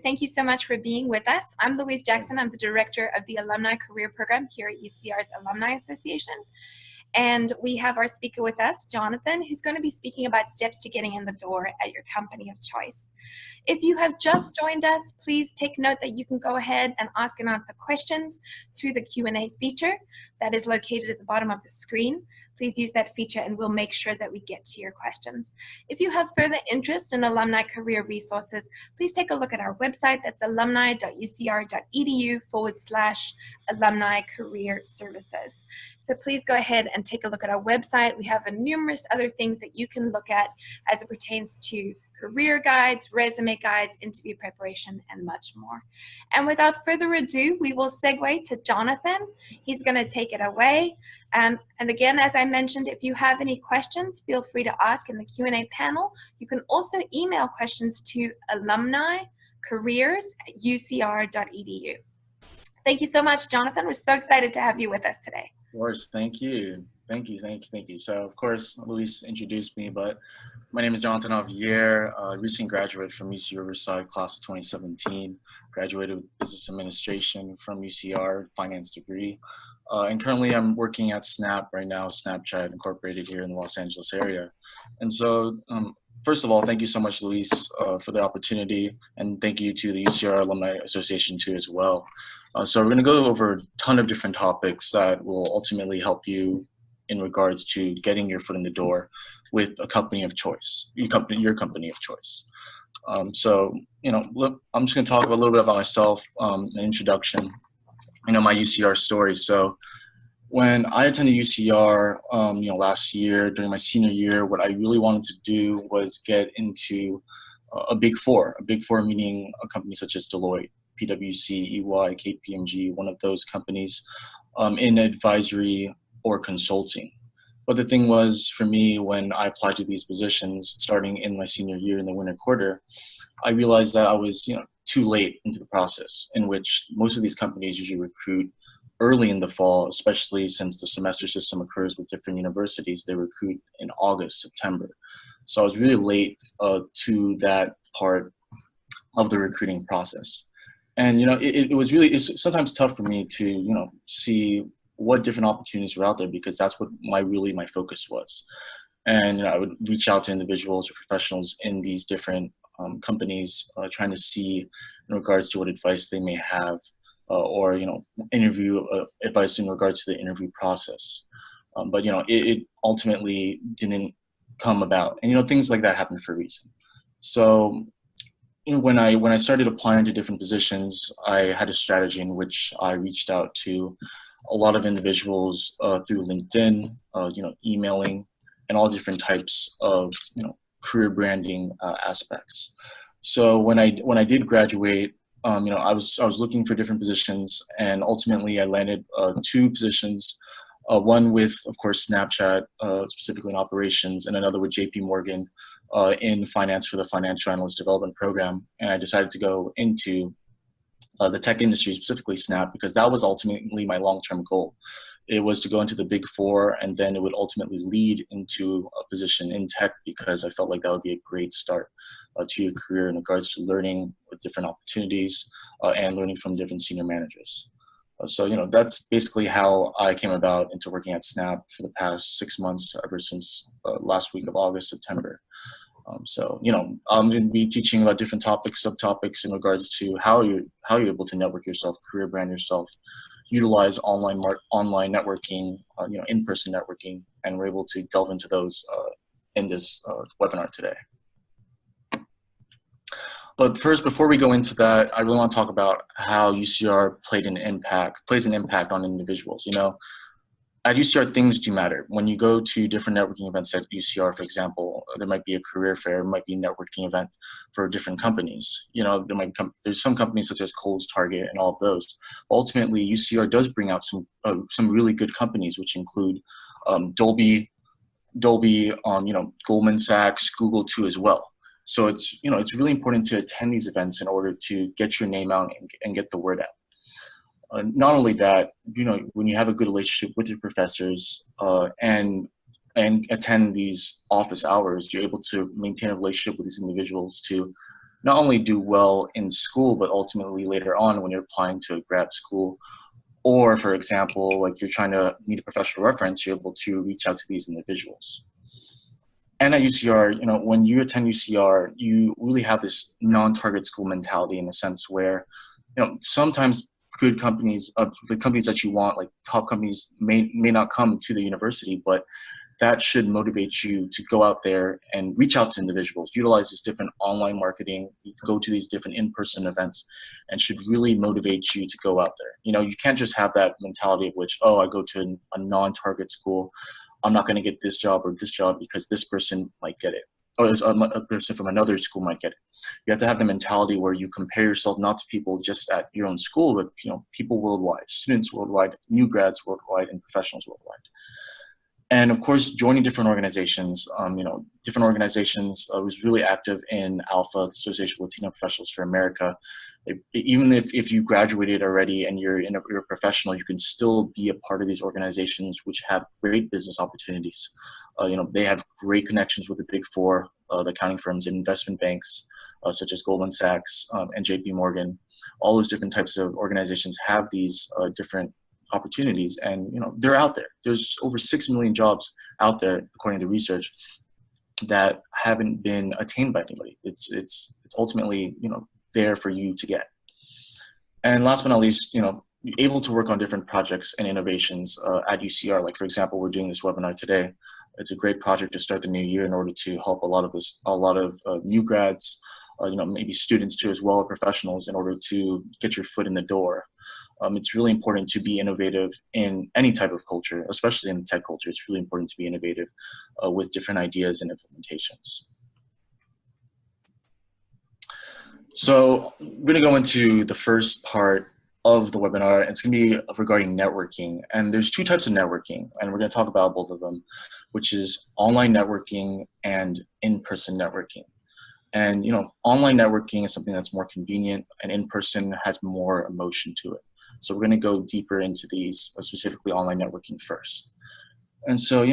Thank you so much for being with us. I'm Louise Jackson. I'm the director of the Alumni Career Program here at UCR's Alumni Association. And we have our speaker with us, Jonathan, who's going to be speaking about steps to getting in the door at your company of choice. If you have just joined us, please take note that you can go ahead and ask and answer questions through the Q&A feature that is located at the bottom of the screen. Please use that feature and we'll make sure that we get to your questions. If you have further interest in alumni career resources, please take a look at our website. That's alumni.ucr.edu/alumni career services. So please go ahead and take a look at our website. We have numerous other things that you can look at as it pertains to career guides, resume guides, interview preparation, and much more. And without further ado, we will segue to Jonathan. He's going to take it away. And again, as I mentioned, if you have any questions, feel free to ask in the Q&A panel. You can also email questions to alumnicareers@ucr.edu. Thank you so much, Jonathan. We're so excited to have you with us today. Of course, thank you. So, of course, Luis introduced me, but my name is Jonathan Javier, recent graduate from UC Riverside, class of 2017. Graduated with Business Administration from UCR, finance degree. And currently I'm working at Snap right now, Snapchat Incorporated here in the Los Angeles area. And so, first of all, thank you so much, Luis, for the opportunity. And thank you to the UCR Alumni Association too as well. So we're going to go over a ton of different topics that will ultimately help you in regards to getting your foot in the door with a company of choice, your company of choice. So, look, I'm just going to talk a little bit about myself, an introduction, my UCR story. So when I attended UCR, last year during my senior year, what I really wanted to do was get into a Big Four meaning a company such as Deloitte, PwC, EY, KPMG, one of those companies in advisory or consulting. But the thing was, for me, when I applied to these positions starting in my senior year in the winter quarter, I realized that I was too late into the process, in which most of these companies usually recruit early in the fall, especially since the semester system occurs with different universities. They recruit in August, September. So I was really late to that part of the recruiting process. And, it's sometimes tough for me to, see what different opportunities were out there, because that's what my focus was. And I would reach out to individuals or professionals in these different companies, trying to see in regards to what advice they may have, or, interview advice in regards to the interview process. But, it ultimately didn't come about. And, things like that happen for a reason. So, when I started applying to different positions, I had a strategy in which I reached out to a lot of individuals through LinkedIn, emailing, and all different types of career branding aspects. So when I did graduate, I was looking for different positions, and ultimately I landed 2 positions. One with, of course, Snapchat, specifically in operations, and another with JP Morgan in finance for the Financial Analyst Development Program. And I decided to go into the tech industry, specifically Snap, because that was ultimately my long-term goal. It was to go into the Big Four, and then it would ultimately lead into a position in tech, because I felt like that would be a great start to your career in regards to learning with different opportunities and learning from different senior managers. So, that's basically how I came about into working at Snap for the past 6 months, ever since last week of August, September. So, I'm going to be teaching about different topics, subtopics in regards to how you're able to network yourself, career brand yourself, utilize online networking, in-person networking, and we're able to delve into those in this webinar today. But first, before we go into that, I really want to talk about how UCR plays an impact on individuals. At UCR, things do matter. When you go to different networking events at UCR, for example, there might be a career fair, might be a networking event for different companies. There's some companies such as Kohl's, Target, and all of those. Ultimately, UCR does bring out some really good companies, which include Dolby, Goldman Sachs, Google too as well. So it's really important to attend these events in order to get your name out and get the word out. Not only that, when you have a good relationship with your professors and attend these office hours, you're able to maintain a relationship with these individuals to not only do well in school, but ultimately later on when you're applying to a grad school, or for example, like you're trying to meet a professional reference, you're able to reach out to these individuals. And at UCR, when you attend UCR, you really have this non-target school mentality in a sense where, sometimes good companies, the companies that you want, like top companies may not come to the university, but that should motivate you to go out there and reach out to individuals, utilize this different online marketing, go to these different in-person events, and should really motivate you to go out there. You can't just have that mentality of which, oh, I go to a non-target school, I'm not going to get this job or this job because this person might get it, or there's a person from another school might get it. You have to have the mentality where you compare yourself not to people just at your own school, but people worldwide, students worldwide, new grads worldwide, and professionals worldwide. And of course, joining different organizations. Different organizations was really active in ALPHA, the Association of Latino Professionals for America. Even if you graduated already and you're a professional, you can still be a part of these organizations, which have great business opportunities. They have great connections with the Big Four, the accounting firms and investment banks, such as Goldman Sachs and JP Morgan. All those different types of organizations have these different opportunities, and they're out there. There's over 6 million jobs out there, according to research, that haven't been attained by anybody. It's ultimately there for you to get. And last but not least, able to work on different projects and innovations at UCR. Like for example, we're doing this webinar today. It's a great project to start the new year in order to help a lot of new grads, maybe students too as well, or professionals, in order to get your foot in the door. It's really important to be innovative in any type of culture, especially in the tech culture. It's really important to be innovative with different ideas and implementations. So we're going to go into the first part of the webinar. It's going to be regarding networking. And there's two types of networking, and we're going to talk about both of them, which is online networking and in-person networking. And online networking is something that's more convenient, and in-person has more emotion to it. So we're going to go deeper into these, specifically online networking first. And so,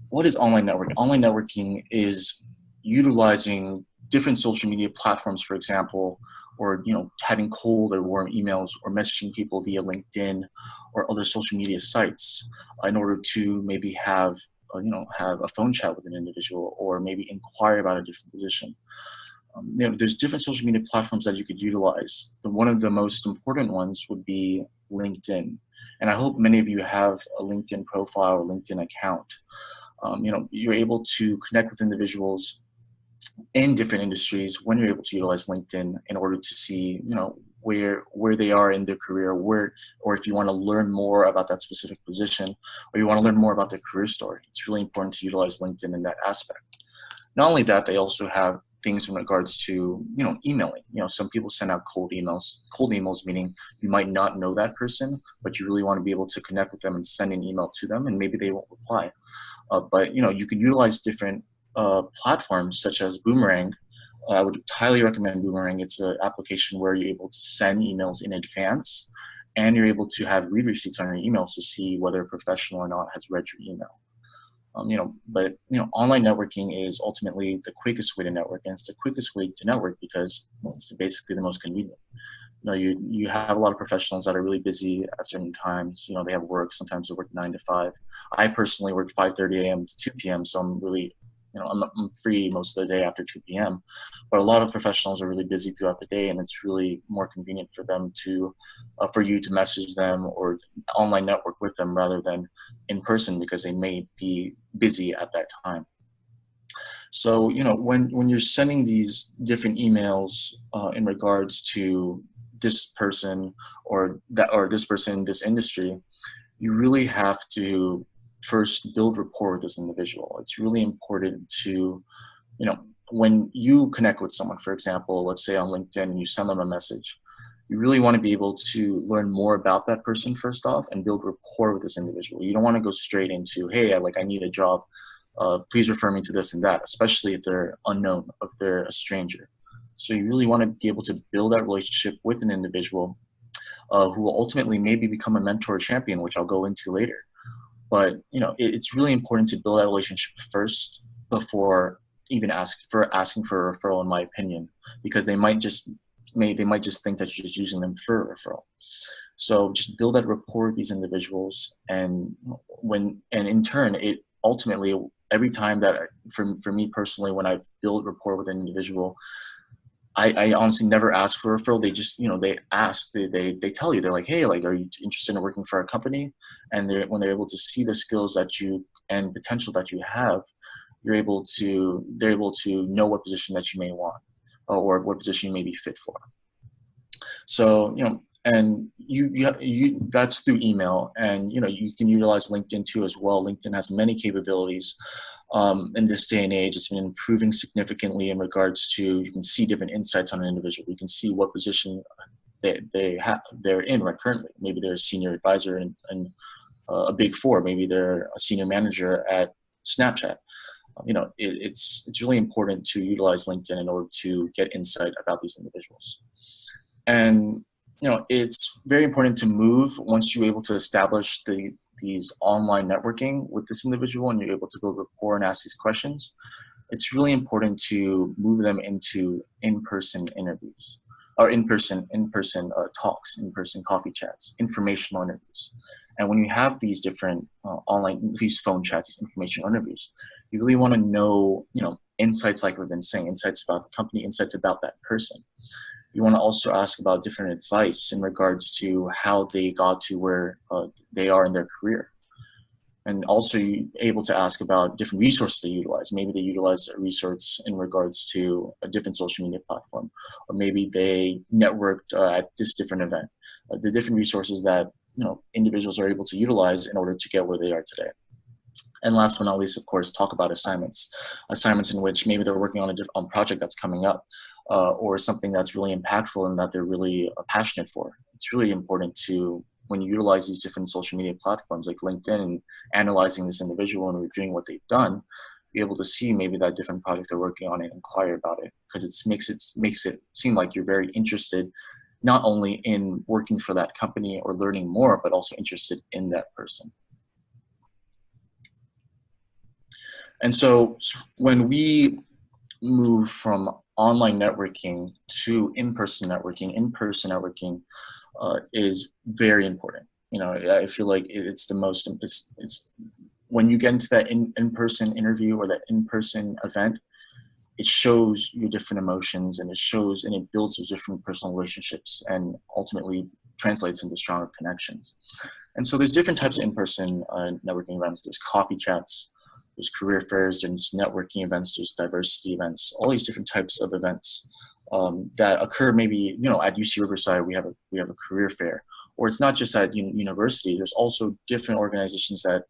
what is online networking? Online networking is utilizing different social media platforms, for example, or having cold or warm emails, or messaging people via LinkedIn or other social media sites in order to maybe have a phone chat with an individual, or maybe inquire about a different position. There's different social media platforms that you could utilize. One of the most important ones would be LinkedIn. And I hope many of you have a LinkedIn profile or LinkedIn account. You're able to connect with individuals in different industries when you're able to utilize LinkedIn in order to see, where they are in their career, or if you want to learn more about that specific position, or you want to learn more about their career story. It's really important to utilize LinkedIn in that aspect. Not only that, they also have things in regards to, emailing. Some people send out cold emails meaning you might not know that person, but you really want to be able to connect with them and send an email to them, and maybe they won't reply. But you can utilize different platforms such as Boomerang. I would highly recommend Boomerang. It's an application where you're able to send emails in advance, and you're able to have read receipts on your emails to see whether a professional or not has read your email. But online networking is ultimately the quickest way to network, and it's the quickest way to network because it's basically the most convenient. You have a lot of professionals that are really busy at certain times. They have work. Sometimes they work 9 to 5. I personally work 5:30 a.m. to 2 p.m. So I'm really, I'm free most of the day after 2 p.m. But a lot of professionals are really busy throughout the day, and it's really more convenient for them for you to message them or online network with them rather than in person, because they may be busy at that time. So, when you're sending these different emails in regards to this person or this person in this industry, you really have to first build rapport with this individual. It's really important to, when you connect with someone, for example, let's say on LinkedIn, and you send them a message, you really want to be able to learn more about that person first off and build rapport with this individual. You don't want to go straight into, hey, I need a job. Please refer me to this and that, especially if they're unknown, if they're a stranger. So you really want to be able to build that relationship with an individual who will ultimately maybe become a mentor or champion, which I'll go into later. But it's really important to build that relationship first before even asking for a referral, in my opinion, because they might just think that you're just using them for a referral. So just build that rapport with these individuals, and in turn, it ultimately, every time that for me personally, when I've built rapport with an individual, I honestly never ask for a referral. They just, they tell you, they're like, hey, like, are you interested in working for our company? And when they're able to see the skills that you and potential that you have, they're able to know what position that you may want, or what position you may be fit for. So, and you that's through email, and you can utilize LinkedIn too as well. LinkedIn has many capabilities. In this day and age, it's been improving significantly in regards to, you can see different insights on an individual. You can see what position they're in right currently. Maybe they're a senior advisor in a big four. Maybe they're a senior manager at Snapchat. It's really important to utilize LinkedIn in order to get insight about these individuals. And it's very important to move once you're able to establish these online networking with this individual, and you're able to build rapport and ask these questions. It's really important to move them into in-person interviews, or in-person talks, in-person coffee chats, informational interviews. And when you have these different these phone chats, these informational interviews, you really want to know, insights, like we've been saying, insights about the company, insights about that person. You want to also ask about different advice in regards to how they got to where they are in their career. And also, you're able to ask about different resources they utilize. Maybe they utilize a resource in regards to a different social media platform, or maybe they networked at this different event. The different resources that individuals are able to utilize in order to get where they are today. And last but not least, of course, talk about assignments in which maybe they're working on a project that's coming up, or something that's really impactful and that they're really passionate for. It's really important to, when you utilize these different social media platforms like LinkedIn, and analyzing this individual and reviewing what they've done, be able to see maybe that different project they're working on and inquire about it, because it makes it seem like you're very interested, not only in working for that company or learning more, but also interested in that person. And so when we move from online networking to in-person networking is very important. I feel like it's the most, it's when you get into that in-person interview or that in-person event, it shows your different emotions, and it builds those different personal relationships, and ultimately translates into stronger connections. And so there's different types of in-person networking events. There's coffee chats, there's career fairs, there's networking events, there's diversity events, all these different types of events that occur. Maybe, at UC Riverside, we have a career fair, or it's not just at university. There's also different organizations that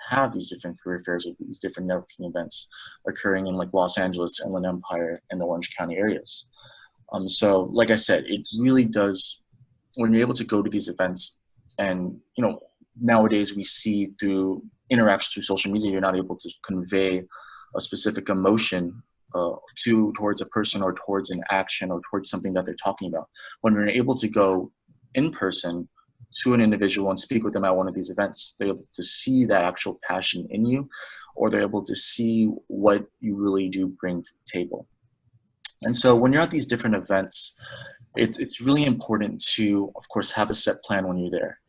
have these different career fairs, or these different networking events occurring in like Los Angeles, Inland Empire, and the Orange County areas. So like I said, it really does, when you're able to go to these events, and nowadays we see through interactions through social media, you're not able to convey a specific emotion towards a person, or towards an action, or towards something that they're talking about. When we're able to go in person to an individual and speak with them at one of these events, they're able to see that actual passion in you, or they're able to see what you really do bring to the table. And so when you're at these different events, it's really important to, of course, have a set plan when you're there,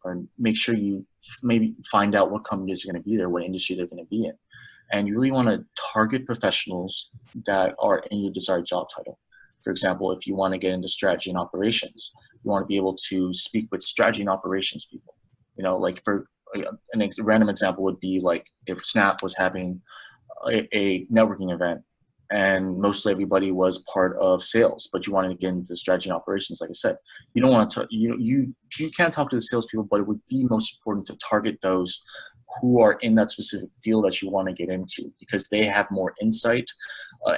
and make sure you maybe find out what companies are going to be there, what industry they're going to be in. And you really want to target professionals that are in your desired job title. For example, if you want to get into strategy and operations, you want to be able to speak with strategy and operations people. Like for a random example would be like if Snap was having a networking event, and mostly everybody was part of sales, but you wanted to get into strategy and operations. Like I said, you don't want to, you can't talk to the salespeople, but it would be most important to target those who are in that specific field that you want to get into, because they have more insight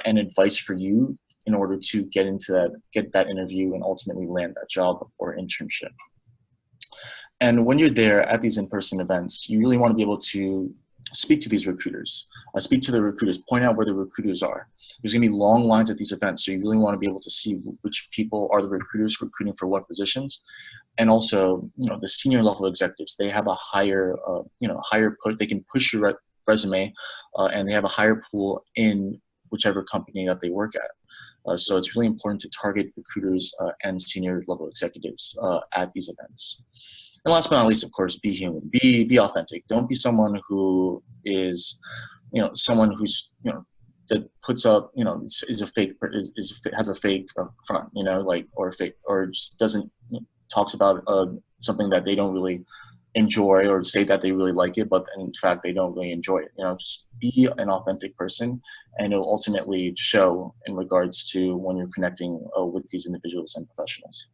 and advice for you in order to get that interview and ultimately land that job or internship. And when you're there at these in-person events, you really want to be able to speak to these recruiters, speak to the recruiters, point out where the recruiters are. There's going to be long lines at these events, so you really want to be able to see which people are the recruiters recruiting for what positions. And also, the senior level executives, they have a higher, higher push. They can push your resume, and they have a higher pool in whichever company that they work at. So it's really important to target recruiters and senior level executives at these events. And last but not least, of course, be human, be authentic. Don't be someone who is, someone who's, that puts up, is a fake, has a fake front, or fake, or just doesn't, talks about something that they don't really enjoy or say that they really like it, but in fact they don't really enjoy it. Just be an authentic person, and it'll ultimately show in regards to when you're connecting with these individuals and professionals.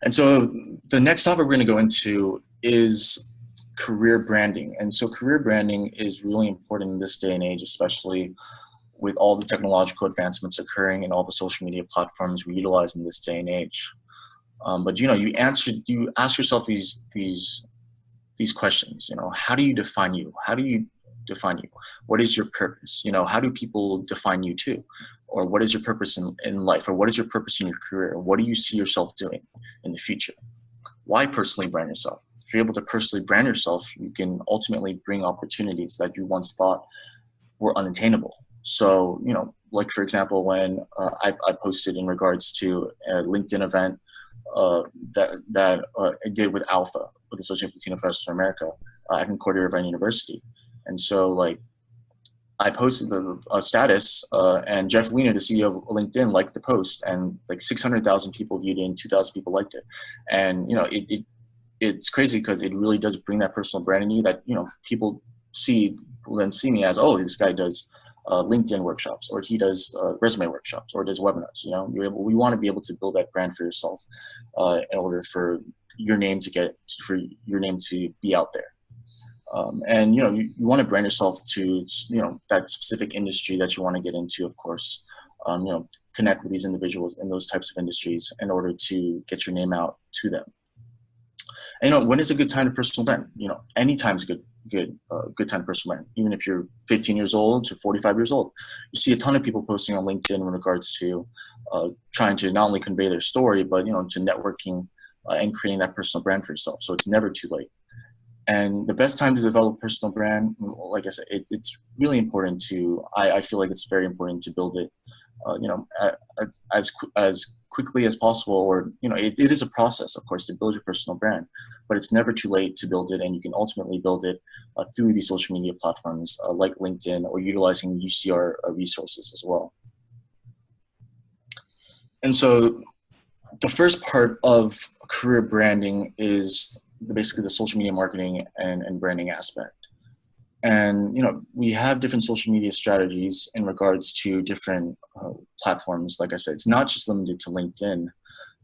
And so the next topic we're going to go into is career branding. And so career branding is really important in this day and age, especially with all the technological advancements occurring and all the social media platforms we utilize in this day and age. But you ask yourself these questions. How do you define you? How do you define you? What is your purpose? How do people define you too? Or what is your purpose in life? Or what is your purpose in your career? What do you see yourself doing in the future? Why personally brand yourself? If you're able to personally brand yourself, you can ultimately bring opportunities that you once thought were unattainable. So, like for example, when I posted in regards to a LinkedIn event that I did with Alpha, with the Association of Latino Professors of America at Concordia Irvine University. And so I posted a status and Jeff Weiner, the CEO of LinkedIn, liked the post, and 600,000 people viewed it and 2,000 people liked it. And, it's crazy because it really does bring that personal brand in you that, people will then see me as, oh, this guy does LinkedIn workshops, or he does resume workshops, or does webinars. We want to be able to build that brand for yourself in order for your name to be out there. And you want to brand yourself to that specific industry that you want to get into, of course. Connect with these individuals in those types of industries in order to get your name out to them. And when is a good time to personal brand? Any time is good time to personal brand. Even if you're 15 years old to 45 years old, you see a ton of people posting on LinkedIn in regards to trying to not only convey their story, but to networking and creating that personal brand for yourself. So it's never too late. And the best time to develop a personal brand, like I said, it's really important to. I feel like it's very important to build it, as quickly as possible, or it is a process, of course, to build your personal brand, but it's never too late to build it, and you can ultimately build it through these social media platforms like LinkedIn, or utilizing UCR resources as well. And so the first part of career branding is basically the social media marketing and branding aspect. And, we have different social media strategies in regards to different platforms. Like I said, it's not just limited to LinkedIn,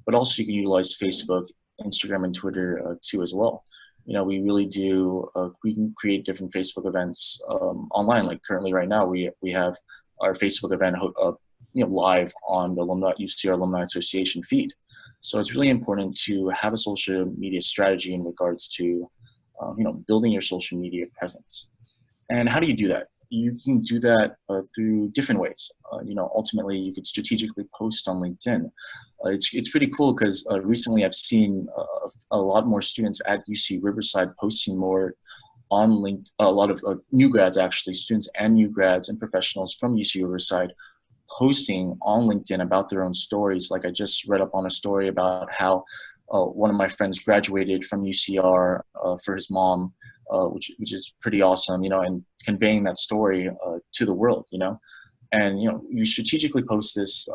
but also you can utilize Facebook, Instagram, and Twitter too as well. We really do, we can create different Facebook events online. Like currently right now, we have our Facebook event live on the UCR Alumni Association feed. So it's really important to have a social media strategy in regards to, building your social media presence. And how do you do that? You can do that through different ways. Ultimately, you could strategically post on LinkedIn. It's pretty cool because recently I've seen a lot more students at UC Riverside posting more on LinkedIn. A lot of new grads, actually, students and new grads and professionals from UC Riverside posting on LinkedIn about their own stories. Like I just read up on a story about how one of my friends graduated from UCR for his mom, which is pretty awesome, and conveying that story to the world, and you strategically post this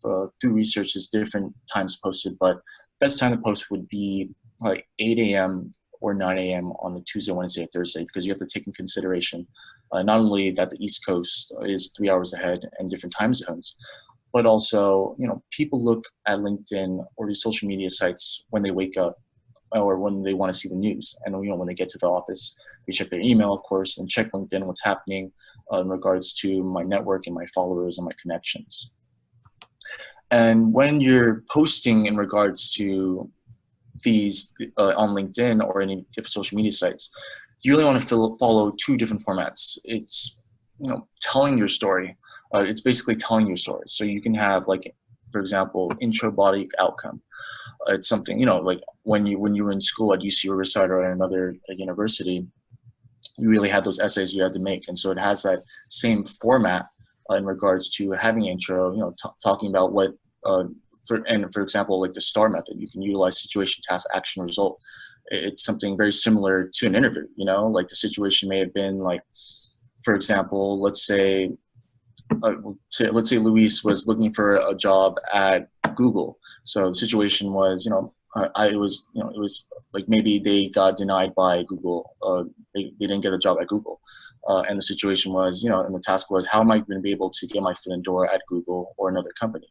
through research. There's different times posted, but best time to post would be like 8 a.m. or 9 a.m. on a Tuesday, Wednesday, and Thursday, because you have to take in consideration not only that the East Coast is 3 hours ahead and different time zones, but also, people look at LinkedIn or these social media sites when they wake up or when they want to see the news. And, when they get to the office, they check their email, of course, and check LinkedIn, what's happening in regards to my network and my followers and my connections. And when you're posting in regards to these on LinkedIn or any different social media sites, you really want to follow two different formats. It's, telling your story. It's basically telling your story. So you can have, like, for example, intro, body, outcome. It's something, like when you were in school at UC Riverside or at another university, you really had those essays you had to make. And so it has that same format in regards to having intro, talking about what, for example, like the STAR method, you can utilize situation, task, action, result. It's something very similar to an interview, like the situation may have been like, for example, let's say Luis was looking for a job at Google. So the situation was, it was like maybe they got denied by Google. They didn't get a job at Google. And the situation was, and the task was, how am I going to be able to get my foot in the door at Google or another company?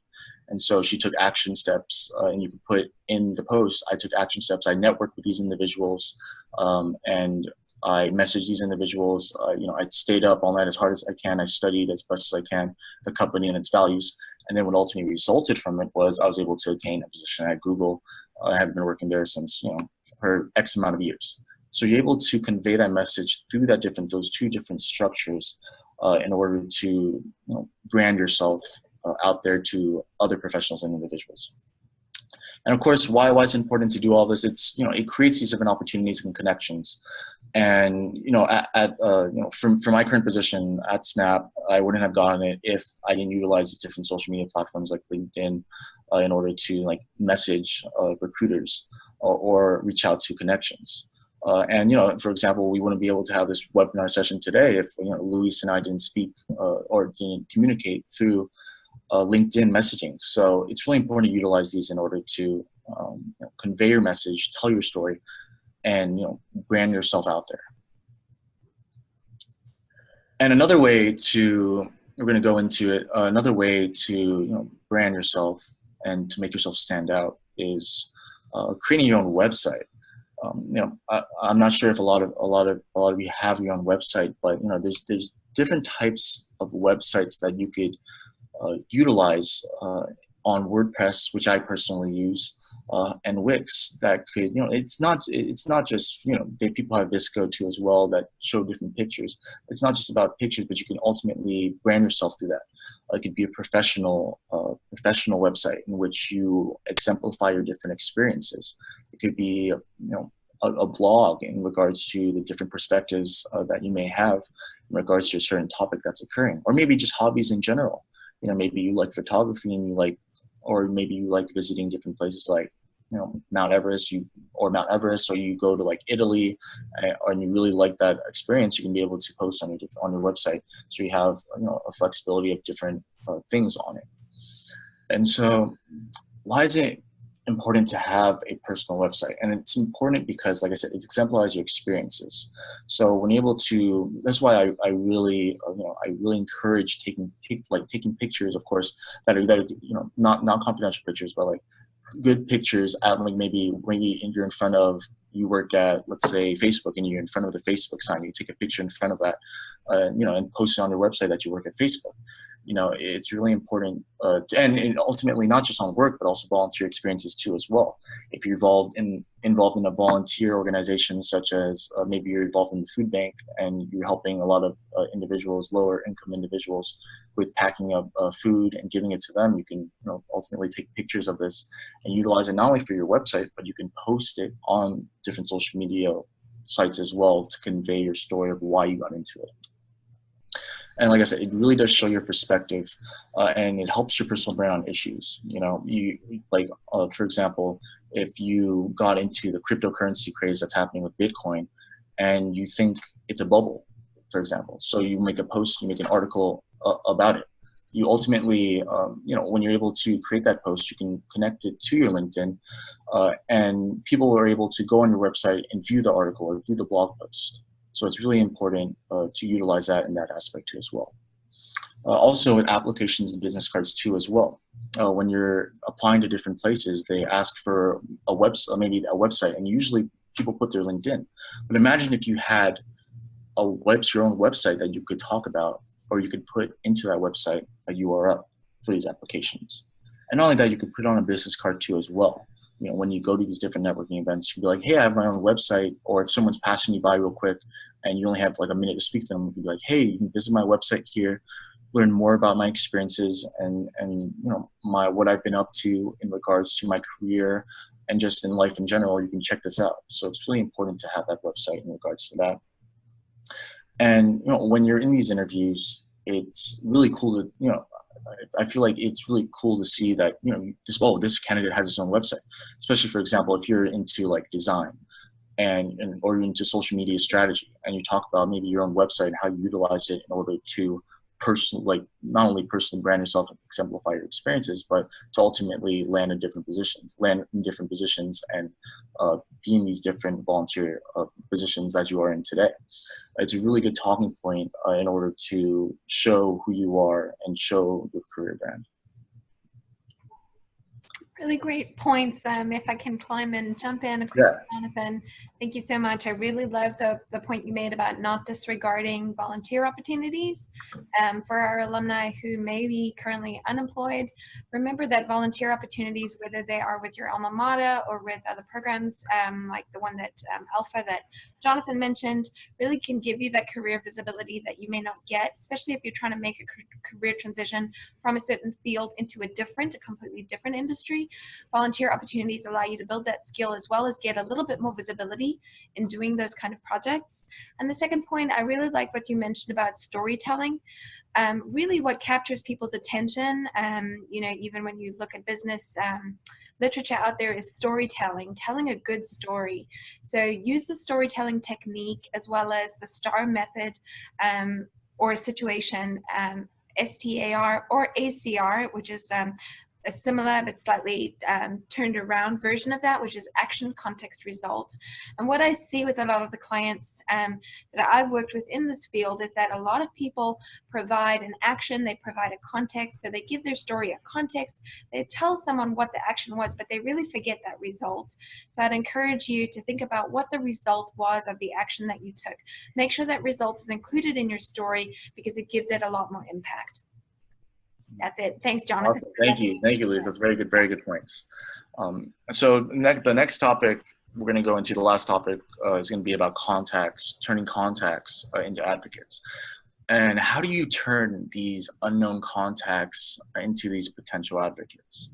And so she took action steps, and you can put in the post, I took action steps. I networked with these individuals, and I messaged these individuals. I stayed up all night as hard as I can. I studied as best as I can the company and its values. And then what ultimately resulted from it was I was able to attain a position at Google. I have been working there since, for X amount of years. So you're able to convey that message through those two different structures in order to brand yourself out there to other professionals and individuals. And of course, why it's important to do all this? It's, it creates these different opportunities and connections. And, from my current position at Snap, I wouldn't have gotten it if I didn't utilize these different social media platforms like LinkedIn in order to message recruiters or reach out to connections. And, for example, we wouldn't be able to have this webinar session today if, Luis and I didn't speak or didn't communicate through LinkedIn messaging. So it's really important to utilize these in order to convey your message, tell your story, and brand yourself out there. And another way to, we're going to go into it, another way to brand yourself and to make yourself stand out is creating your own website. I'm not sure if a lot of you have your own website, but there's different types of websites that you could utilize on WordPress, which I personally use, and Wix. That could, it's not just, people have Visco too as well that show different pictures. It's not just about pictures, but you can ultimately brand yourself through that. It could be a professional website in which you exemplify your different experiences. It could be, a blog in regards to the different perspectives that you may have in regards to a certain topic that's occurring, or maybe just hobbies in general. Maybe you like photography and or maybe you like visiting different places like, Mount Everest, or you go to Italy, and you really like that experience. You can be able to post on your website, so you have a flexibility of different things on it. And so, why is it important to have a personal website? And it's important because, like I said, it exemplifies your experiences. So when you're able to, that's why I really encourage taking pictures, of course, that are not confidential pictures, but good pictures at maybe you're in front of, you work at, let's say, Facebook, and you're in front of the Facebook sign. You take a picture in front of that, and post it on your website that you work at Facebook. It's really important, and ultimately not just on work, but also volunteer experiences too as well. If you're involved in a volunteer organization, such as maybe you're involved in the food bank and you're helping a lot of lower income individuals with packing up food and giving it to them, you can ultimately take pictures of this and utilize it not only for your website, but you can post it on different social media sites as well to convey your story of why you got into it. And like I said, it really does show your perspective, and it helps your personal brand on issues. For example, if you got into the cryptocurrency craze that's happening with Bitcoin, and you think it's a bubble, for example, so you make a post, you make an article about it. You ultimately, when you're able to create that post, you can connect it to your LinkedIn, and people are able to go on your website and view the article or view the blog post. So it's really important to utilize that in that aspect too as well. Also with applications and business cards too as well. When you're applying to different places, they ask for a website, and usually people put their LinkedIn. But imagine if you had your own website that you could talk about, or you could put into that website a URL for these applications. And not only that, you could put it on a business card too as well. When you go to these different networking events, you can be like, hey, I have my own website. Or if someone's passing you by real quick and you only have a minute to speak to them, you can be like, hey, you can visit my website here, learn more about my experiences and what I've been up to in regards to my career and just in life in general. You can check this out. So it's really important to have that website in regards to that. And when you're in these interviews, it's really cool to I feel like it's really cool to see that this candidate has his own website, especially for example if you're into like design and or into social media strategy, and you talk about maybe your own website and how you utilize it in order to not only personally brand yourself and exemplify your experiences, but to ultimately land in different positions, and be in these different volunteer positions that you are in today. It's a really good talking point in order to show who you are and show your career brand. Really great points. If I can climb and jump in, Jonathan, thank you so much. I really love the point you made about not disregarding volunteer opportunities. For our alumni who may be currently unemployed, remember that volunteer opportunities, whether they are with your alma mater or with other programs like the one that Alpha that Jonathan mentioned, really can give you that career visibility that you may not get, especially if you're trying to make a career transition from a certain field into a completely different industry. Volunteer opportunities allow you to build that skill as well as get a little bit more visibility in doing those kind of projects. And the second point, I really like what you mentioned about storytelling. Really what captures people's attention, even when you look at business literature out there, is storytelling, telling a good story. So use the storytelling technique as well as the STAR method or a situation, STAR or ACR, which is a similar but slightly turned around version of that, which is action, context, result. And what I see with a lot of the clients that I've worked with in this field is that a lot of people provide an action, they provide a context, so they give their story a context, they tell someone what the action was, but they really forget that result. So I'd encourage you to think about what the result was of the action that you took. Make sure that result is included in your story because it gives it a lot more impact. That's it. Thanks, Jonathan. Awesome. Thank you, Liz. That's very good points. So the next topic we're going to go into, the last topic, is going to be about contacts, turning contacts into advocates. And how do you turn these unknown contacts into these potential advocates?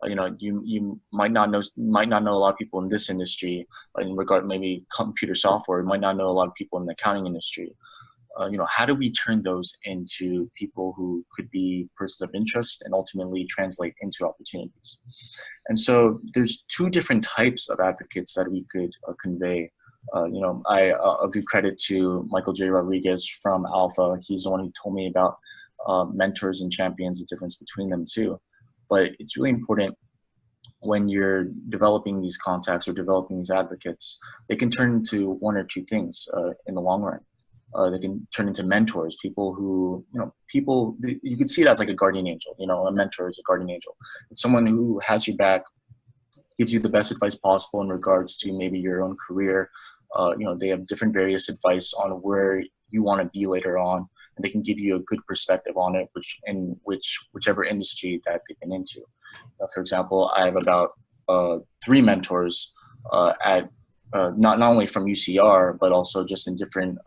You might not know a lot of people in this industry in regard maybe computer software. You might not know a lot of people in the accounting industry. How do we turn those into people who could be persons of interest and ultimately translate into opportunities? And so there's two different types of advocates that we could convey. I'll give credit to Michael J. Rodriguez from Alpha. He's the one who told me about mentors and champions, the difference between them too. But it's really important when you're developing these contacts or developing these advocates, they can turn into one or two things in the long run. They can turn into mentors, people who, you could see it as like a guardian angel. A mentor is a guardian angel. It's someone who has your back, gives you the best advice possible in regards to maybe your own career. They have different various advice on where you want to be later on, and they can give you a good perspective on it, whichever industry that they've been into. For example, I have about 3 mentors not only from UCR, but also just in different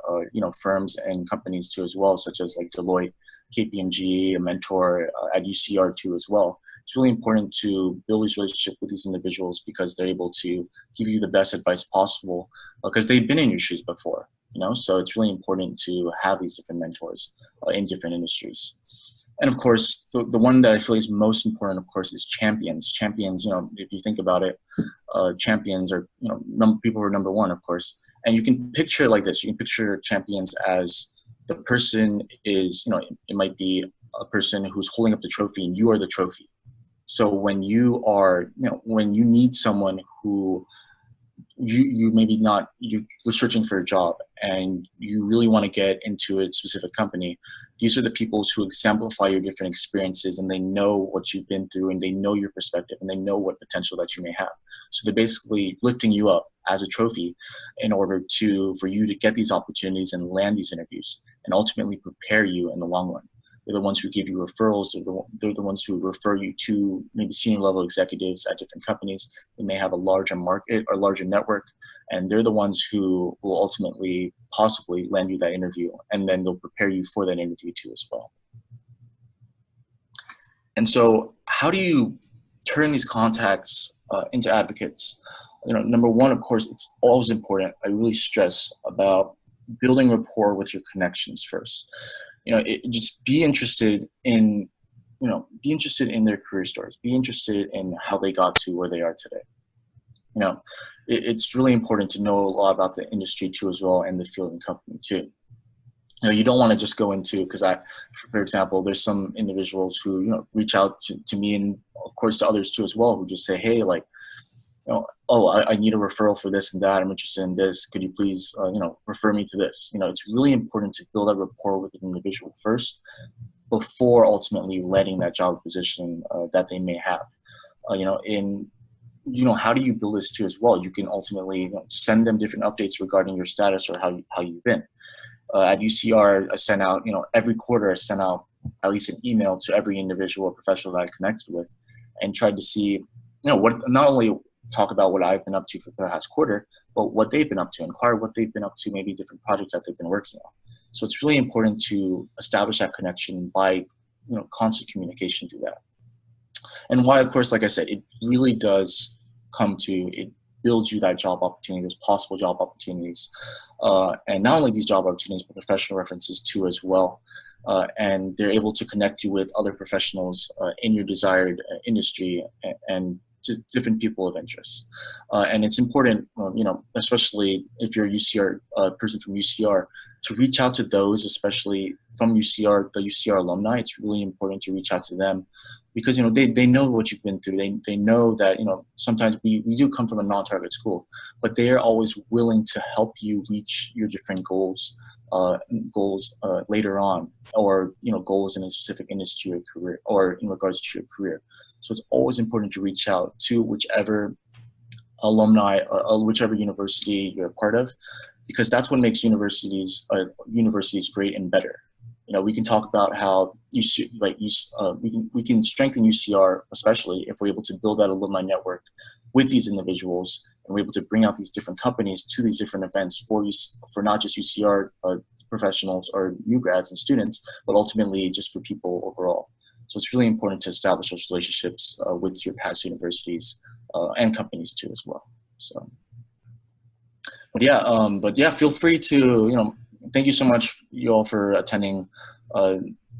firms and companies too as well, such as like Deloitte, KPMG, a mentor at UCR too as well. It's really important to build these relationships with these individuals because they're able to give you the best advice possible because they've been in your shoes before, so it's really important to have these different mentors in different industries. And of course, the one that I feel is most important, of course, is champions. Champions, if you think about it, champions are, people who are number one, of course. And you can picture it like this. You can picture champions as the person is, it might be a person who's holding up the trophy and you are the trophy. So when you are, when you need someone who you maybe not, you're searching for a job and you really want to get into a specific company, these are the people who exemplify your different experiences and they know what you've been through and they know your perspective and they know what potential that you may have. So they're basically lifting you up as a trophy in order for you to get these opportunities and land these interviews and ultimately prepare you in the long run. They're the ones who give you referrals. They're the ones who refer you to maybe senior level executives at different companies. They may have a larger market or larger network, and they're the ones who will ultimately possibly land you that interview, and then they'll prepare you for that interview too as well. And so how do you turn these contacts into advocates? Number one, of course, it's always important. I really stress about building rapport with your connections first. Just be interested in, be interested in their career stories. Be interested in how they got to where they are today. It's really important to know a lot about the industry too as well, and the field and company too. You don't want to just go into, because for example, there's some individuals who, reach out to me, and of course to others too as well, who just say, hey, like, oh, I need a referral for this and that. I'm interested in this. Could you please, refer me to this? It's really important to build that rapport with an individual first before ultimately letting that job position that they may have. How do you build this too as well? You can ultimately send them different updates regarding your status or how you've been. At UCR, I sent out, every quarter I sent out at least an email to every individual or professional that I connected with, and tried to see, what, not only talk about what I've been up to for the past quarter, but what they've been up to, inquire what they've been up to, maybe different projects that they've been working on. So it's really important to establish that connection by, constant communication through that. And why, of course, like I said, it really does it builds you that job opportunity, those possible job opportunities. And not only these job opportunities, but professional references too as well. And they're able to connect you with other professionals in your desired industry, and just different people of interest. And it's important, especially if you're a UCR person from UCR, to reach out to those, especially from UCR, the UCR alumni. It's really important to reach out to them, because they know what you've been through. They know that sometimes we do come from a non-target school, but they are always willing to help you reach your different goals later on, or goals in a specific industry or career, or in regards to your career. So it's always important to reach out to whichever alumni, whichever university you're a part of, because that's what makes universities great and better. We can talk about how we can strengthen UCR, especially if we're able to build that alumni network with these individuals, and we're able to bring out these different companies to these different events for not just UCR professionals or new grads and students, but ultimately just for people overall. So it's really important to establish those relationships with your past universities and companies too as well. So, but yeah, feel free to, thank you so much, you all, for attending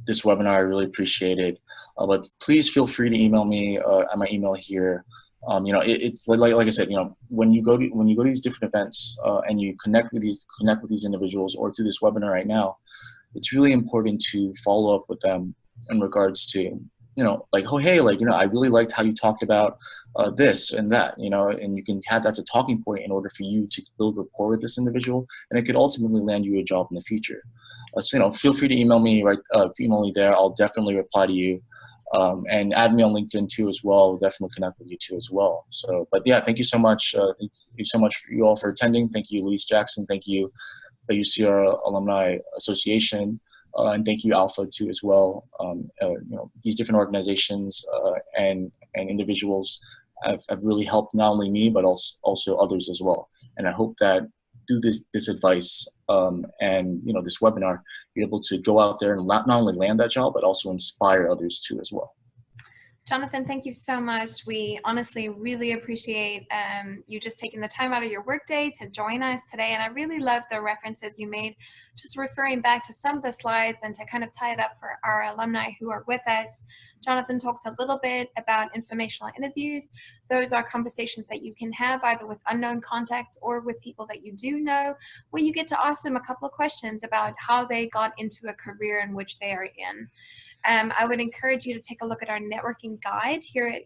this webinar. I really appreciate it. But please feel free to email me at my email here. It's like I said, when you go to these different events and you connect with these individuals, or through this webinar right now, it's really important to follow up with them in regards to, like, oh, hey, like, I really liked how you talked about this and that, and you can have that's a talking point in order for you to build rapport with this individual, and it could ultimately land you a job in the future. So, feel free to email me, email me there. I'll definitely reply to you. And add me on LinkedIn too as well. We'll definitely connect with you too as well. So, but yeah, thank you so much. Thank you so much for you all for attending. Thank you, Luis Jackson. Thank you, the UCR Alumni Association. And thank you, Alpha, too, as well. These different organizations and individuals have really helped not only me, but also others as well. And I hope that through this advice and this webinar, you're able to go out there and not only land that job, but also inspire others too as well. Jonathan, thank you so much. We honestly really appreciate you just taking the time out of your workday to join us today. And I really love the references you made, just referring back to some of the slides and to kind of tie it up for our alumni who are with us. Jonathan talked a little bit about informational interviews. Those are conversations that you can have either with unknown contacts or with people that you do know, where you get to ask them a couple of questions about how they got into a career in which they are in. I would encourage you to take a look at our networking guide here at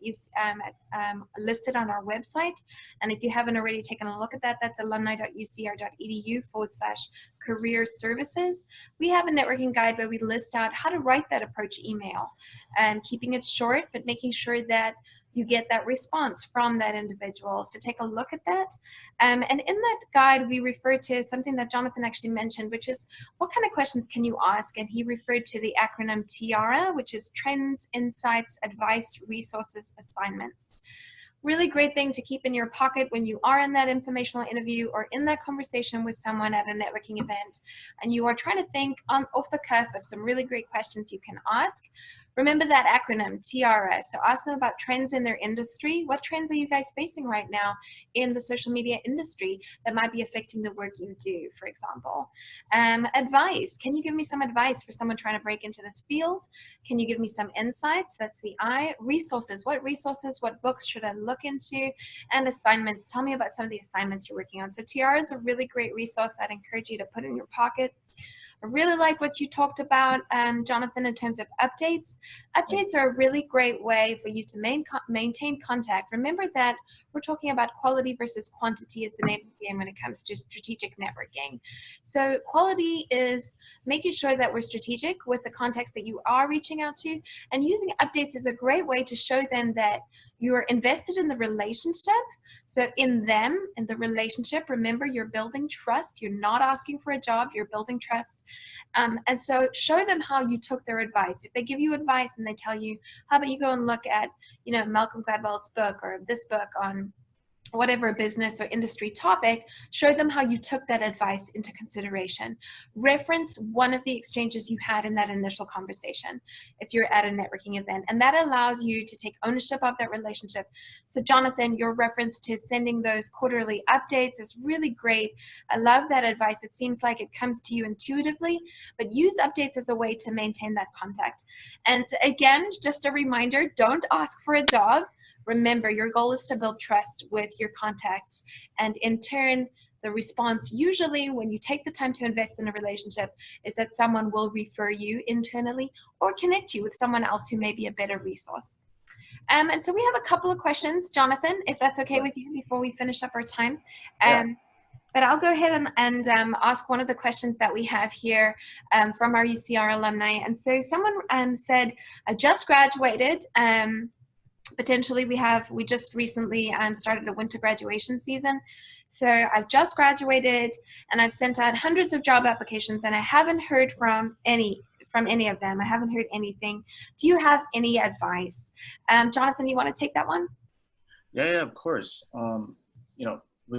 listed on our website. And if you haven't already taken a look at that, that's alumni.ucr.edu/career services. We have a networking guide where we list out how to write that approach email, keeping it short, but making sure that you get that response from that individual. So take a look at that. And in that guide, we refer to something that Jonathan actually mentioned, which is what kind of questions can you ask? And he referred to the acronym TIARA, which is Trends, Insights, Advice, Resources, Assignments. Really great thing to keep in your pocket when you are in that informational interview or in that conversation with someone at a networking event, and you are trying to think off the cuff of some really great questions you can ask. Remember that acronym, TRS. So ask them about trends in their industry. What trends are you guys facing right now in the social media industry that might be affecting the work you do, for example? Advice. Can you give me some advice for someone trying to break into this field? Can you give me some insights? That's the I. Resources. What resources, what books should I look into? And assignments. Tell me about some of the assignments you're working on. So TR is a really great resource I'd encourage you to put in your pocket. I really like what you talked about, Jonathan, in terms of updates. Updates are a really great way for you to maintain contact. Remember that we're talking about quality versus quantity is the name of the game when it comes to strategic networking. So quality is making sure that we're strategic with the contacts that you are reaching out to, and using updates is a great way to show them that you're invested in the relationship. So in them, in the relationship, remember you're building trust. You're not asking for a job, you're building trust. And so show them how you took their advice. If they give you advice and they tell you, how about you go and look at, Malcolm Gladwell's book or this book on whatever business or industry topic, show them how you took that advice into consideration. Reference one of the exchanges you had in that initial conversation if you're at a networking event, and that allows you to take ownership of that relationship. So Jonathan, your reference to sending those quarterly updates is really great. I love that advice. It seems like it comes to you intuitively, but use updates as a way to maintain that contact. And again, just a reminder, don't ask for a job. Remember, your goal is to build trust with your contacts. And in turn, the response usually when you take the time to invest in a relationship is that someone will refer you internally or connect you with someone else who may be a better resource. And so we have a couple of questions, Jonathan, if that's okay with you before we finish up our time. But I'll go ahead and ask one of the questions that we have here from our UCR alumni. And so someone said, I just graduated. Potentially we just recently started a winter graduation season. So I've just graduated and I've sent out hundreds of job applications and I haven't heard from any of them. I haven't heard anything. Do you have any advice? Jonathan, you want to take that one? Yeah, of course.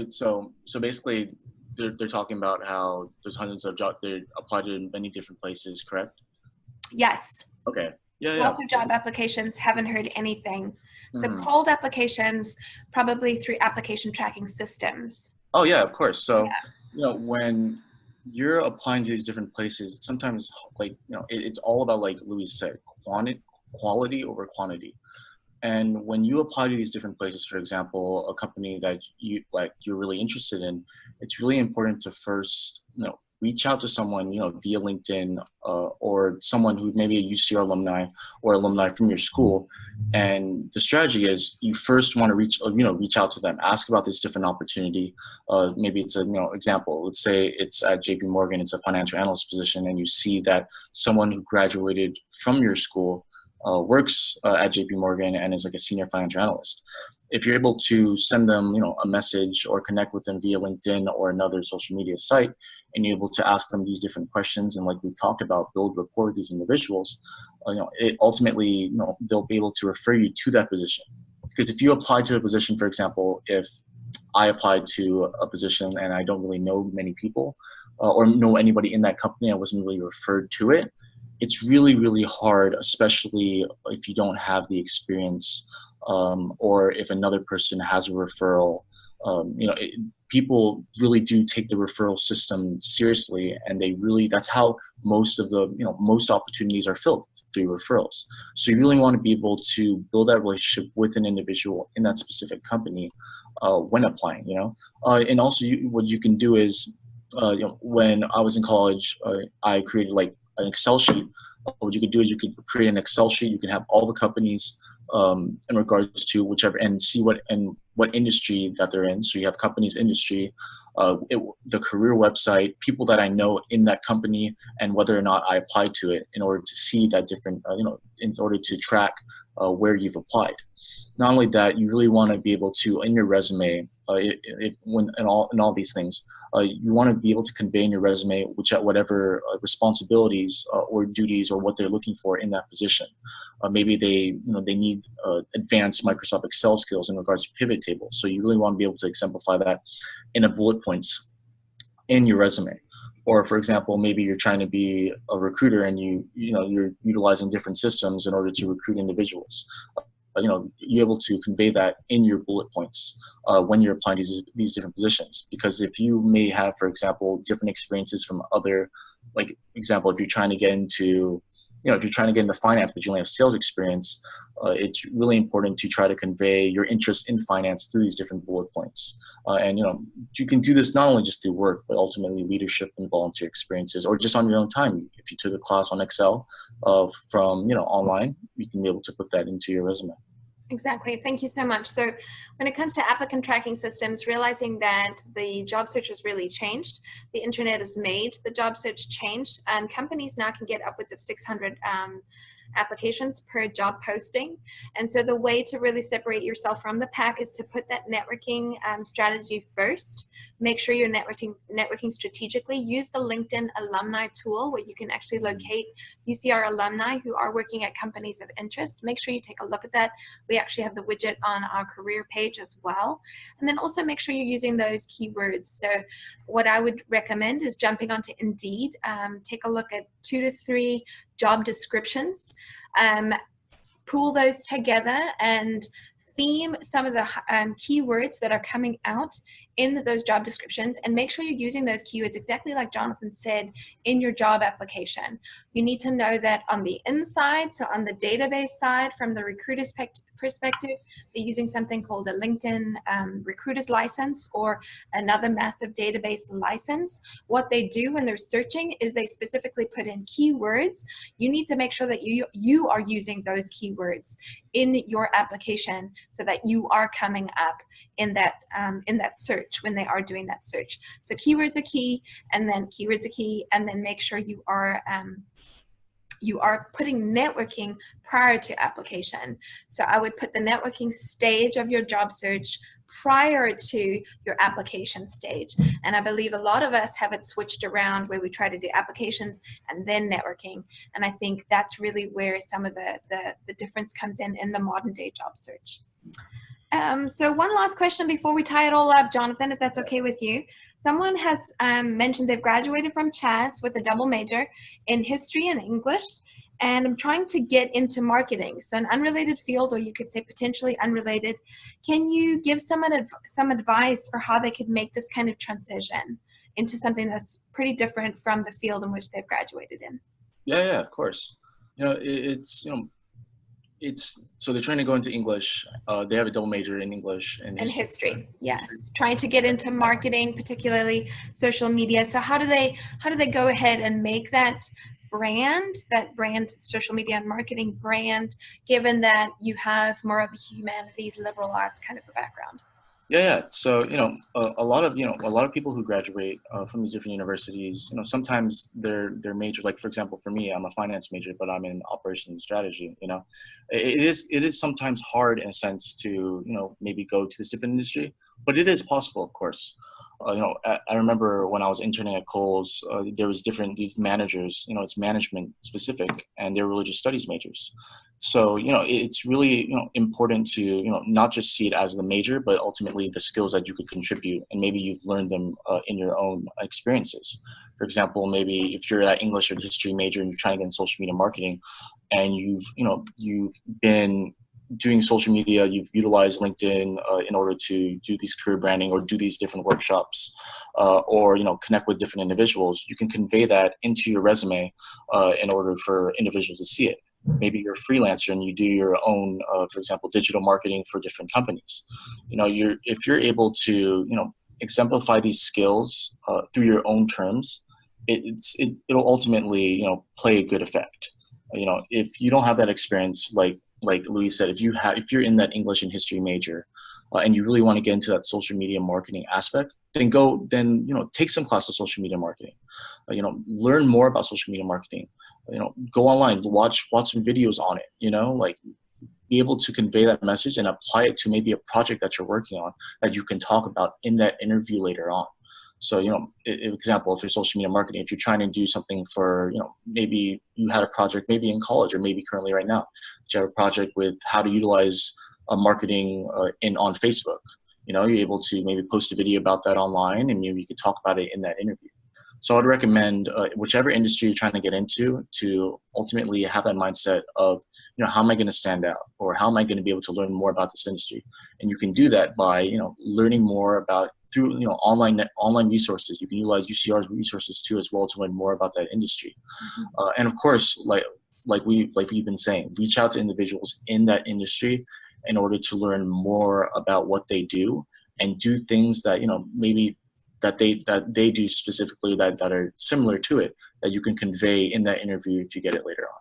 So basically they're talking about how there's hundreds of jobs, they apply to many different places, correct? Yes. Okay. Yeah. Lots of job applications, haven't heard anything. So cold applications, probably through application tracking systems. Oh yeah, of course. So, when you're applying to these different places, sometimes it's all about, like Louise said, quality over quantity. And when you apply to these different places, for example, a company that you're really interested in, it's really important to first, reach out to someone, via LinkedIn or someone who may be a UCR alumni or alumni from your school. And the strategy is you first want to reach out to them, ask about this different opportunity. Maybe it's example, let's say it's at JP Morgan, it's a financial analyst position, and you see that someone who graduated from your school works at JP Morgan and is like a senior financial analyst. If you're able to send them, a message or connect with them via LinkedIn or another social media site, and you're able to ask them these different questions and, like we've talked about, build rapport with these individuals, it ultimately, they'll be able to refer you to that position. Because if you apply to a position, for example, if I applied to a position and I don't really know many people or know anybody in that company, I wasn't really referred to it, it's really, really hard, especially if you don't have the experience or if another person has a referral. People really do take the referral system seriously, and that's how most of the, most opportunities are filled, through referrals. So you really want to be able to build that relationship with an individual in that specific company when applying, and also what you can do is, when I was in college, I created like an Excel sheet. What you could do is you could create an Excel sheet. You can have all the companies in regards to whichever, and see what industry that they're in. So you have companies, industry, the career website, people that I know in that company, and whether or not I applied to it, in order to see that different, in order to track where you've applied. Not only that, you really want to be able to, in your resume, in all these things, you want to be able to convey in your resume whatever responsibilities or duties or what they're looking for in that position. Maybe they need advanced Microsoft Excel skills in regards to pivot tables. So you really want to be able to exemplify that in a bullet points in your resume. Or for example, maybe you're trying to be a recruiter and you're utilizing different systems in order to recruit individuals. You're able to convey that in your bullet points when you're applying these different positions. Because if you may have, for example, different experiences from other, like example, if you're trying to get into, if you're trying to get into finance, but you only have sales experience, it's really important to try to convey your interest in finance through these different bullet points. And you can do this not only just through work, but ultimately leadership and volunteer experiences, or just on your own time. If you took a class on Excel from online, you can be able to put that into your resume. Exactly. Thank you so much. So when it comes to applicant tracking systems, realizing that the job search has really changed, the internet has made the job search change. Companies now can get upwards of 600 applications per job posting. And so the way to really separate yourself from the pack is to put that networking strategy first. Make sure you're networking strategically. Use the LinkedIn alumni tool where you can actually locate UCR alumni who are working at companies of interest. Make sure you take a look at that. We actually have the widget on our career page as well. And then also make sure you're using those keywords. So what I would recommend is jumping onto Indeed. Take a look at 2 to 3 job descriptions, pool those together and theme some of the keywords that are coming out in those job descriptions, and make sure you're using those keywords exactly like Jonathan said in your job application. You need to know that on the inside, so on the database side, from the recruiter's perspective, they're using something called a LinkedIn recruiter's license or another massive database license. What they do when they're searching is they specifically put in keywords. You need to make sure that you are using those keywords in your application so that you are coming up in that search when they are doing that search. So keywords are key, and then make sure you are putting networking prior to application. So I would put the networking stage of your job search prior to your application stage. And I believe a lot of us have it switched around where we try to do applications and then networking. And I think that's really where some of the difference comes in the modern day job search. So one last question before we tie it all up, Jonathan, if that's okay with you. Someone has mentioned they've graduated from CHAS with a double major in history and English, and I'm trying to get into marketing. So an unrelated field, or you could say potentially unrelated. Can you give some advice for how they could make this kind of transition into something that's pretty different from the field in which they've graduated in? Yeah, of course. So they're trying to go into English. They have a double major in English and history. Yes, trying to get into marketing, particularly social media. So how do they go ahead and make that brand, social media and marketing brand, given that you have more of a humanities, liberal arts kind of a background? Yeah. So a lot of people who graduate from these different universities, sometimes their major, like for example, for me, I'm a finance major, but I'm in operations and strategy. It is sometimes hard in a sense to maybe go to this different industry, but it is possible, of course. I remember when I was interning at Kohl's, there was these managers. It's management specific, and they're religious studies majors. So it's really important to not just see it as the major, but ultimately the skills that you could contribute, and maybe you've learned them in your own experiences. For example, maybe if you're that English or history major and you're trying to get in social media marketing, and you've been doing social media, you've utilized LinkedIn in order to do these career branding or do these different workshops, or connect with different individuals, you can convey that into your resume in order for individuals to see it. Maybe you're a freelancer and you do your own, for example, digital marketing for different companies. If you're able to, exemplify these skills through your own terms, it'll ultimately, play a good effect. If you don't have that experience, like Louis said, if you're in that English and history major, and you really want to get into that social media marketing aspect, then take some class of social media marketing. Learn more about social media marketing. Go online, watch some videos on it. Be able to convey that message and apply it to maybe a project that you're working on that you can talk about in that interview later on. So, example, if you're social media marketing, if you're trying to do something for, maybe you had a project maybe in college or maybe currently right now, you have a project with how to utilize marketing on Facebook. You're able to maybe post a video about that online, and you could talk about it in that interview. So I'd recommend whichever industry you're trying to get into to ultimately have that mindset of, how am I going to stand out, or how am I going to be able to learn more about this industry? And you can do that by, learning more about through, online resources. You can utilize UCR's resources too as well to learn more about that industry. And of course, like we've been saying, reach out to individuals in that industry in order to learn more about what they do and do things that, maybe that they do specifically that are similar to it, that you can convey in that interview if you get it later on.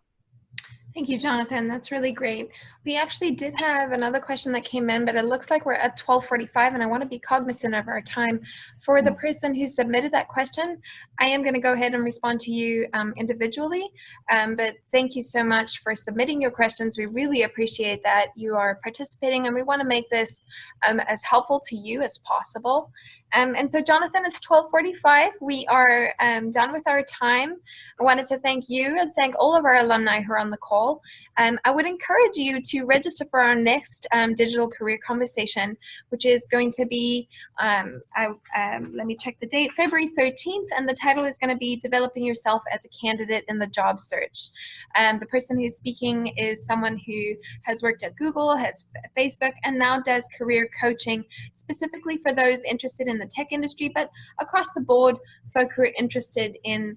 Thank you, Jonathan. That's really great. We actually did have another question that came in, but it looks like we're at 12:45, and I want to be cognizant of our time. For the person who submitted that question, I am going to go ahead and respond to you individually, but thank you so much for submitting your questions. We really appreciate that you are participating, and we want to make this as helpful to you as possible. And so, Jonathan, it's 12:45. We are done with our time. I wanted to thank you and thank all of our alumni who are on the call. I would encourage you to register for our next digital career conversation, which is going to be, let me check the date, February 13th, and the title is going to be Developing Yourself as a Candidate in the Job Search. The person who's speaking is someone who has worked at Google, has Facebook, and now does career coaching specifically for those interested in the tech industry, but across the board, folk who are interested in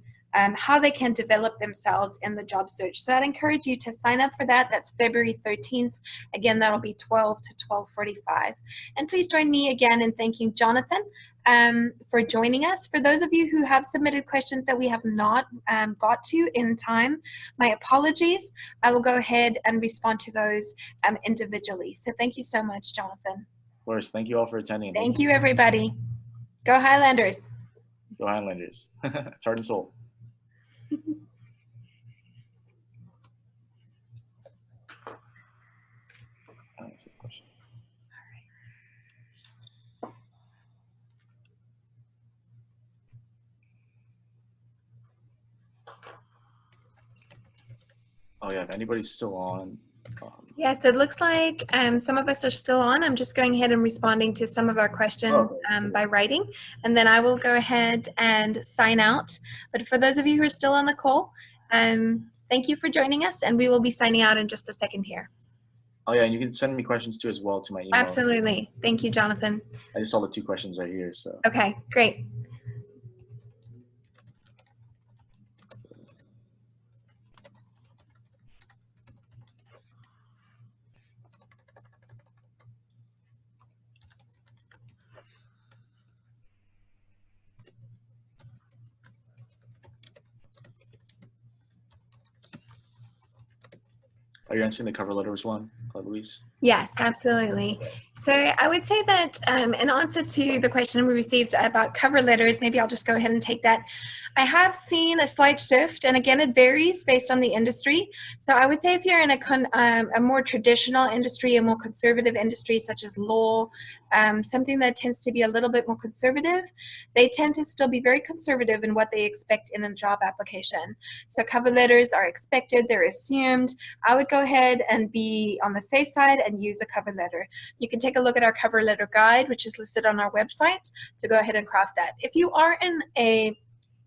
how they can develop themselves in the job search. So I'd encourage you to sign up for that. That's February 13th. Again, that'll be 12 to 12:45. And please join me again in thanking Jonathan for joining us. For those of you who have submitted questions that we have not got to in time, my apologies. I will go ahead and respond to those individually. So thank you so much, Jonathan. Of course. Thank you all for attending. Thank you, everybody. Go Highlanders. Go Highlanders. Heart and soul. Oh yeah, if anybody's still on. Yes, it looks like some of us are still on. I'm just going ahead and responding to some of our questions by writing, and then I will go ahead and sign out. But for those of you who are still on the call, thank you for joining us, and we will be signing out in just a second here. Oh yeah, and you can send me questions too as well to my email. Absolutely. Thank you, Jonathan. I just saw the 2 questions right here. So. Okay, great. Are you answering the cover letters one, Luis? Yes, absolutely. So I would say that in answer to the question we received about cover letters, maybe I'll just go ahead and take that. I have seen a slight shift, and again, it varies based on the industry. So I would say if you're in a more traditional industry, a more conservative industry such as law, something that tends to be a little bit more conservative, they tend to still be very conservative in what they expect in a job application. So cover letters are expected, they're assumed. I would go ahead and be on the safe side and use a cover letter. You can take a look at our cover letter guide, which is listed on our website, to go ahead and craft that. If you are in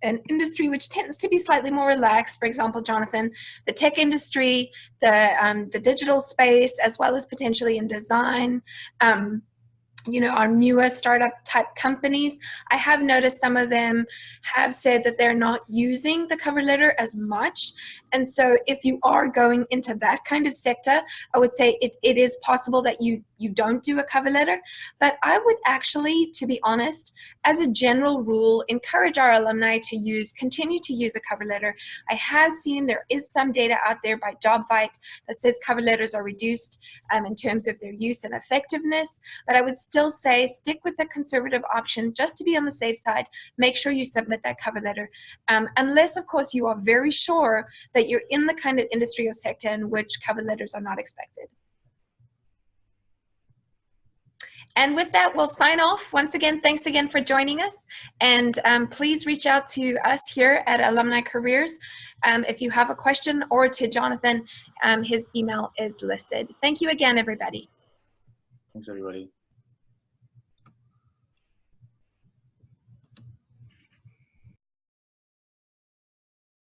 an industry which tends to be slightly more relaxed, for example, Jonathan, the tech industry, the digital space, as well as potentially in design, our newer startup type companies, I have noticed some of them have said that they're not using the cover letter as much. And so if you are going into that kind of sector, I would say it is possible that you don't do a cover letter. But I would actually, to be honest, as a general rule, encourage our alumni to continue to use a cover letter. I have seen there is some data out there by JobVite that says cover letters are reduced in terms of their use and effectiveness, but I would still say stick with the conservative option just to be on the safe side. Make sure you submit that cover letter, unless of course you are very sure that you're in the kind of industry or sector in which cover letters are not expected. And with that, we'll sign off. Once again, thanks again for joining us. And please reach out to us here at Alumni Careers if you have a question, or to Jonathan. His email is listed. Thank you again, everybody. Thanks, everybody.